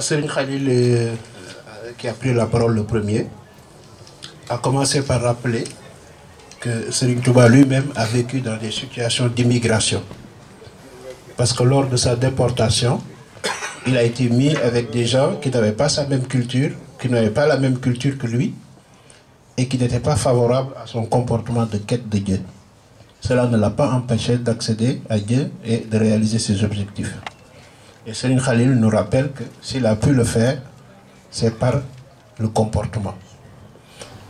Serigne Khalil, qui a pris la parole le premier, a commencé par rappeler que Serigne Touba lui-même a vécu dans des situations d'immigration. Parce que lors de sa déportation, il a été mis avec des gens qui n'avaient pas sa même culture, qui n'avaient pas la même culture que lui, et qui n'étaient pas favorables à son comportement de quête de Dieu. Cela ne l'a pas empêché d'accéder à Dieu et de réaliser ses objectifs. Et Serigne Khalil nous rappelle que s'il a pu le faire, c'est par le comportement.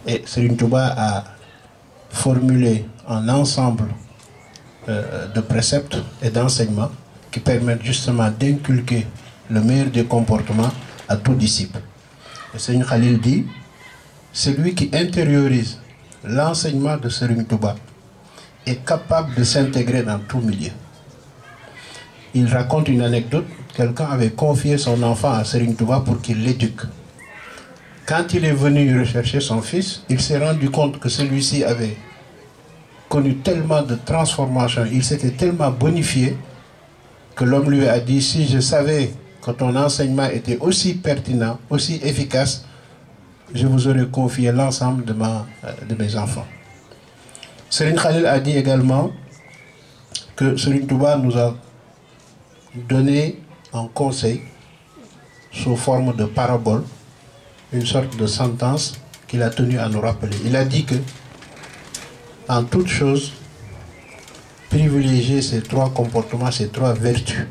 Et Serigne Touba a formulé un ensemble de préceptes et d'enseignements qui permettent justement d'inculquer le meilleur des comportements à tout disciple. Et Serigne Khalil dit, celui qui intériorise l'enseignement de Serigne Touba est capable de s'intégrer dans tout milieu. Il raconte une anecdote. Quelqu'un avait confié son enfant à Serigne Touba pour qu'il l'éduque. Quand il est venu rechercher son fils, il s'est rendu compte que celui-ci avait connu tellement de transformations, il s'était tellement bonifié que l'homme lui a dit, si je savais que ton enseignement était aussi pertinent, aussi efficace, je vous aurais confié l'ensemble de mes enfants. Serigne Khalil a dit également que Serigne Touba nous a donné un conseil sous forme de parabole, une sorte de sentence qu'il a tenu à nous rappeler. Il a dit que, en toute chose, privilégier ces trois comportements, ces trois vertus.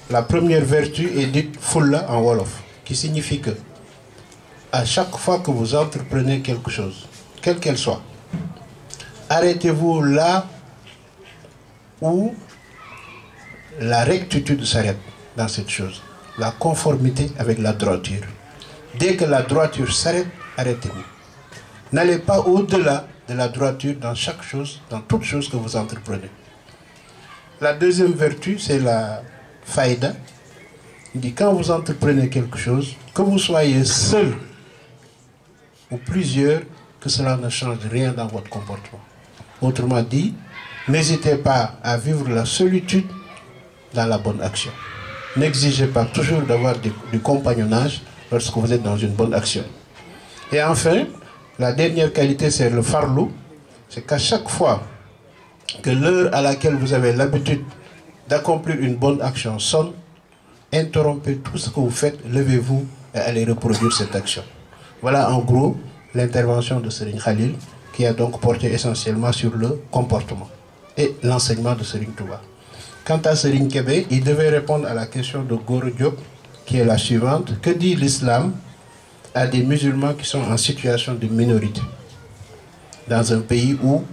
La première vertu est dite fulla en wolof, qui signifie que à chaque fois que vous entreprenez quelque chose, quelle qu'elle soit, arrêtez-vous là où la rectitude s'arrête dans cette chose, la conformité avec la droiture. Dès que la droiture s'arrête, arrêtez-vous. N'allez pas au-delà de la droiture dans chaque chose, dans toute chose que vous entreprenez. La deuxième vertu, c'est la faïda. Il dit, quand vous entreprenez quelque chose, que vous soyez seul ou plusieurs, que cela ne change rien dans votre comportement. Autrement dit, n'hésitez pas à vivre la solitude dans la bonne action. N'exigez pas toujours d'avoir du compagnonnage lorsque vous êtes dans une bonne action. Et enfin, la dernière qualité, c'est le farlou. C'est qu'à chaque fois que l'heure à laquelle vous avez l'habitude d'accomplir une bonne action sonne, interrompez tout ce que vous faites, levez-vous et allez reproduire cette action. Voilà en gros l'intervention de Serigne Khalil, qui a donc porté essentiellement sur le comportement et l'enseignement de Serigne Touba. Quant à Serigne Kébé, il devait répondre à la question de Goro Diop, qui est la suivante. Que dit l'islam à des musulmans qui sont en situation de minorité dans un pays où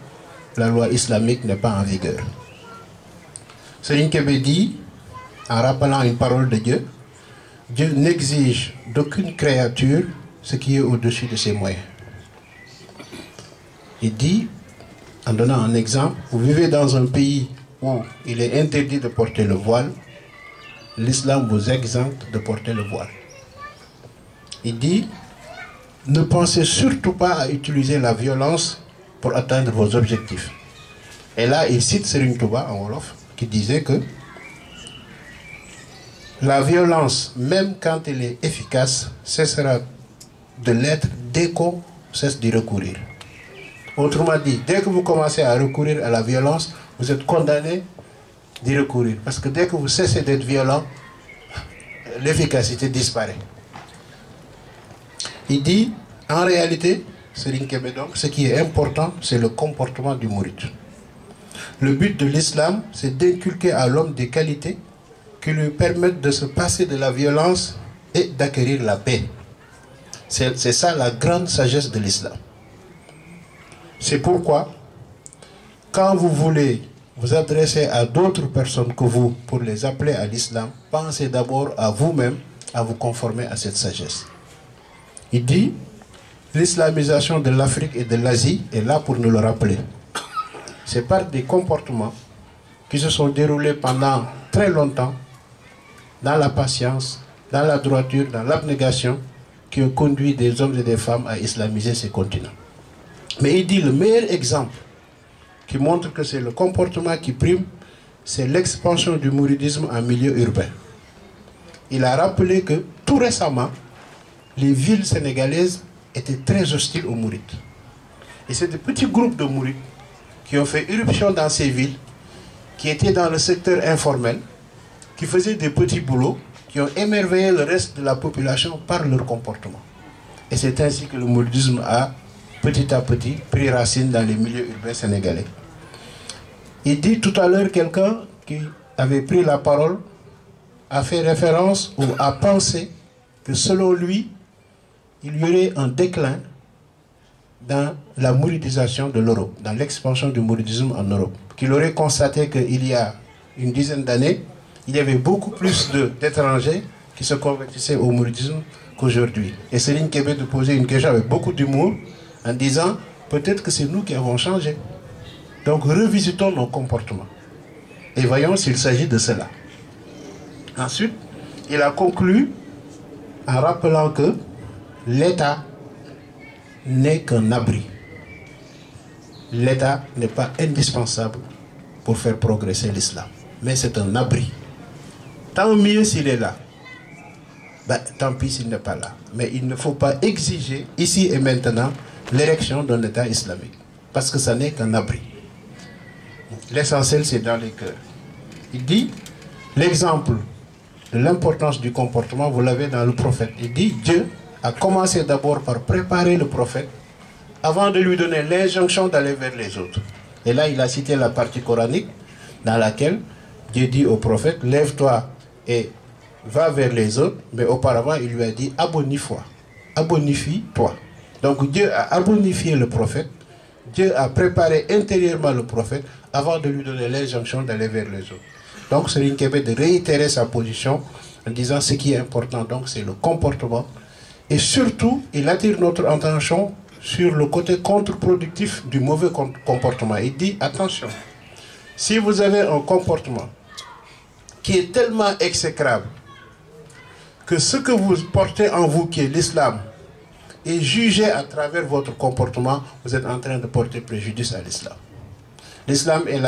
la loi islamique n'est pas en vigueur? Serigne Kébé dit, en rappelant une parole de Dieu, Dieu n'exige d'aucune créature ce qui est au-dessus de ses moyens. Il dit, en donnant un exemple, vous vivez dans un pays où il est interdit de porter le voile, l'islam vous exempte de porter le voile. Il dit, ne pensez surtout pas à utiliser la violence pour atteindre vos objectifs. Et là, il cite Serigne Touba en wolof, qui disait que la violence, même quand elle est efficace, cessera de l'être dès qu'on cesse d'y recourir. Autrement dit, dès que vous commencez à recourir à la violence, vous êtes condamné d'y recourir. Parce que dès que vous cessez d'être violent, l'efficacité disparaît. Il dit, en réalité, Serigne Kébé donc, ce qui est important, c'est le comportement du mouride. Le but de l'islam, c'est d'inculquer à l'homme des qualités qui lui permettent de se passer de la violence et d'acquérir la paix. C'est ça la grande sagesse de l'islam. C'est pourquoi, quand vous voulez vous adresser à d'autres personnes que vous pour les appeler à l'islam, pensez d'abord à vous-même, à vous conformer à cette sagesse. Il dit, l'islamisation de l'Afrique et de l'Asie est là pour nous le rappeler. C'est par des comportements qui se sont déroulés pendant très longtemps, dans la patience, dans la droiture, dans l'abnégation, qui ont conduit des hommes et des femmes à islamiser ces continents. Mais il dit le meilleur exemple qui montre que c'est le comportement qui prime, c'est l'expansion du mouridisme en milieu urbain. il a rappelé que tout récemment, les villes sénégalaises étaient très hostiles aux mourides. Et c'est des petits groupes de mourides qui ont fait irruption dans ces villes, qui étaient dans le secteur informel, qui faisaient des petits boulots, qui ont émerveillé le reste de la population par leur comportement. Et c'est ainsi que le mouridisme a, petit à petit, pris racine dans les milieux urbains sénégalais. Il dit tout à l'heure, quelqu'un qui avait pris la parole a fait référence ou a pensé que selon lui, il y aurait un déclin dans la mouridisation de l'Europe, dans l'expansion du mouridisme en Europe. Qu'il aurait constaté qu'il y a une dizaine d'années, il y avait beaucoup plus d'étrangers qui se convertissaient au mouridisme qu'aujourd'hui. Et Serigne Kébé de poser une question avec beaucoup d'humour en disant peut-être que c'est nous qui avons changé. Donc revisitons nos comportements et voyons s'il s'agit de cela. Ensuite, il a conclu en rappelant que l'État n'est qu'un abri. L'État n'est pas indispensable pour faire progresser l'islam, mais c'est un abri. Tant mieux s'il est là, ben, tant pis s'il n'est pas là. Mais il ne faut pas exiger ici et maintenant l'érection d'un État islamique, parce que ça n'est qu'un abri. L'essentiel, c'est dans les cœurs. Il dit, l'exemple de l'importance du comportement, vous l'avez dans le prophète. Il dit, Dieu a commencé d'abord par préparer le prophète avant de lui donner l'injonction d'aller vers les autres. Et là, il a cité la partie coranique dans laquelle Dieu dit au prophète, lève-toi et va vers les autres. Mais auparavant, il lui a dit, abonifie-toi. Donc Dieu a abonifié le prophète. Dieu a préparé intérieurement le prophète avant de lui donner l'injonction d'aller vers les autres. Donc Serigne Kébé de réitérer sa position en disant ce qui est important, donc c'est le comportement. Et surtout, il attire notre attention sur le côté contre-productif du mauvais comportement. Il dit, attention, si vous avez un comportement qui est tellement exécrable que ce que vous portez en vous, qui est l'islam, est jugé à travers votre comportement, vous êtes en train de porter préjudice à l'islam. L'islam est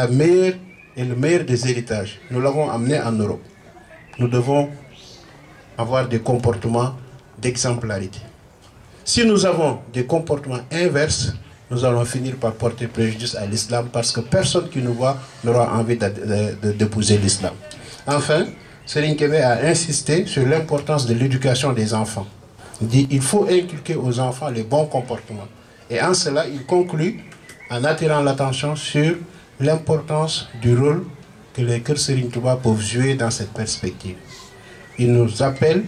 le meilleur des héritages. Nous l'avons amené en Europe. Nous devons avoir des comportements d'exemplarité. Si nous avons des comportements inverses, nous allons finir par porter préjudice à l'islam parce que personne qui nous voit n'aura envie d'épouser l'islam. Enfin, Serigne Kébé a insisté sur l'importance de l'éducation des enfants. Il dit qu'il faut inculquer aux enfants les bons comportements. Et en cela, il conclut en attirant l'attention sur l'importance du rôle que les Kër Serigne Touba peuvent jouer dans cette perspective. Il nous appelle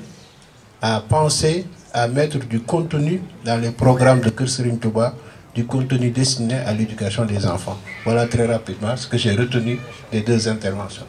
à penser à mettre du contenu dans les programmes de Kër Serigne Touba, du contenu destiné à l'éducation des enfants. Voilà très rapidement ce que j'ai retenu des deux interventions.